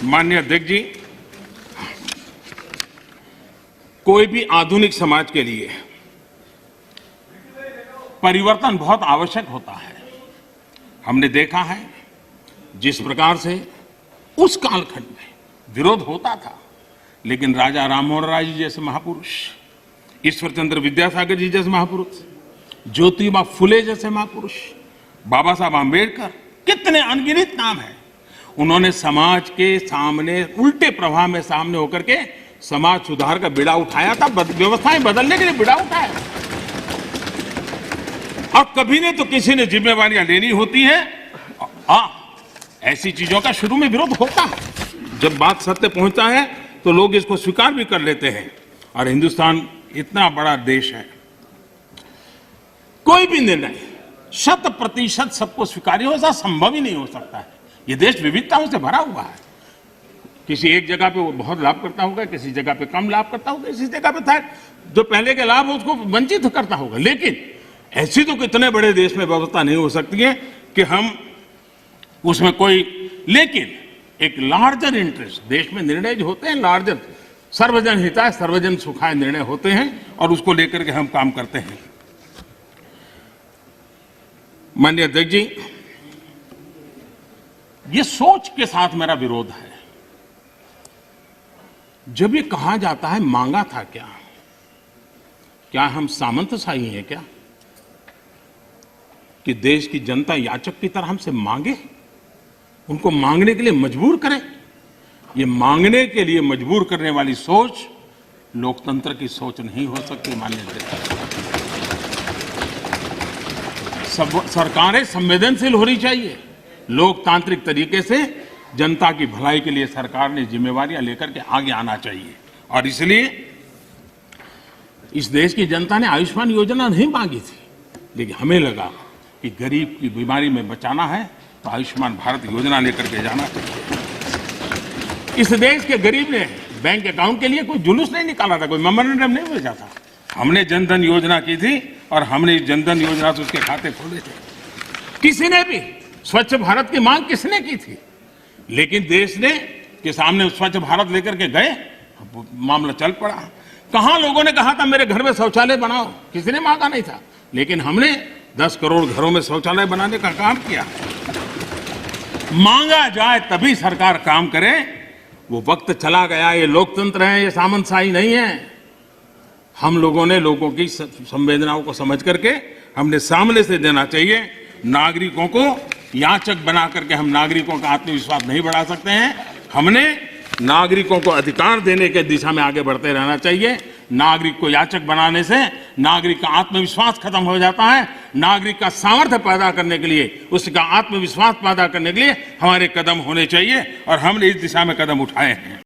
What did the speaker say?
माननीय अध्यक्ष जी, कोई भी आधुनिक समाज के लिए परिवर्तन बहुत आवश्यक होता है। हमने देखा है जिस प्रकार से उस कालखंड में विरोध होता था, लेकिन राजा राममोहन राय जी जैसे महापुरुष, ईश्वर चंद्र विद्यासागर जी जैसे महापुरुष, ज्योतिबा फुले जैसे महापुरुष, बाबा साहब आंबेडकर, कितने अनगिनत नाम हैं। उन्होंने समाज के सामने उल्टे प्रवाह में सामने होकर के समाज सुधार का बीड़ा उठाया था, व्यवस्थाएं बदलने के लिए बीड़ा उठाया। और कभी ने तो किसी ने जिम्मेवारियां लेनी होती है। ऐसी चीजों का शुरू में विरोध होता है, जब बात सत्य पहुंचता है तो लोग इसको स्वीकार भी कर लेते हैं। और हिंदुस्तान इतना बड़ा देश है, कोई भी निर्णय 100% सबको स्वीकार्य हो, ऐसा संभव ही नहीं हो सकता है। ये देश विविधताओं से भरा हुआ है। किसी एक जगह पे वो बहुत लाभ करता होगा, किसी जगह पे कम लाभ करता होगा, किसी जगह पे था जो पहले के लाभ उसको वंचित करता होगा। लेकिन ऐसी तो कितने बड़े देश में व्यवस्था नहीं हो सकती है कि हम उसमें कोई, लेकिन एक लार्जर इंटरेस्ट, देश में निर्णय जो होते हैं लार्जर, सर्वजन हिताय सर्वजन सुखाय निर्णय होते हैं और उसको लेकर के हम काम करते हैं। माननीय अध्यक्ष जी, ये सोच के साथ मेरा विरोध है। जब ये कहा जाता है मांगा था क्या हम सामंतशाही हैं क्या, कि देश की जनता याचक की तरह हमसे मांगे, उनको मांगने के लिए मजबूर करें? ये मांगने के लिए मजबूर करने वाली सोच लोकतंत्र की सोच नहीं हो सकती। माननीय अध्यक्ष, सरकारें संवेदनशील होनी चाहिए। लोकतांत्रिक तरीके से जनता की भलाई के लिए सरकार ने जिम्मेवारियां लेकर के आगे आना चाहिए। और इसलिए इस देश की जनता ने आयुष्मान योजना नहीं मांगी थी, लेकिन हमें लगा कि गरीब की बीमारी में बचाना है तो आयुष्मान भारत योजना लेकर के जाना चाहिए। इस देश के गरीब ने बैंक अकाउंट के लिए कोई जुलूस नहीं निकाला था, कोई मेमोरेंडम नहीं भेजा था। हमने जनधन योजना की थी और हमने इस जनधन योजना से उसके खाते खोले थे। किसी ने भी स्वच्छ भारत की मांग किसने की थी, लेकिन देश ने के सामने स्वच्छ भारत लेकर के गए, मामला चल पड़ा। कहां लोगों ने कहा था मेरे घर में शौचालय बनाओ, किसी ने मांगा नहीं था, लेकिन हमने 10 करोड़ घरों में शौचालय बनाने का काम किया। मांगा जाए तभी सरकार काम करे, वो वक्त चला गया। ये लोकतंत्र है, ये सामंतशाही नहीं है। हम लोगों ने लोगों की संवेदनाओं को समझ करके हमने सामने से देना चाहिए। नागरिकों को याचक बना करके हम नागरिकों का आत्मविश्वास नहीं बढ़ा सकते हैं। हमने नागरिकों को अधिकार देने के दिशा में आगे बढ़ते रहना चाहिए। नागरिक को याचक बनाने से नागरिक का आत्मविश्वास खत्म हो जाता है। नागरिक का सामर्थ्य पैदा करने के लिए, उसका आत्मविश्वास पैदा करने के लिए हमारे कदम होने चाहिए और हमने इस दिशा में कदम उठाए हैं।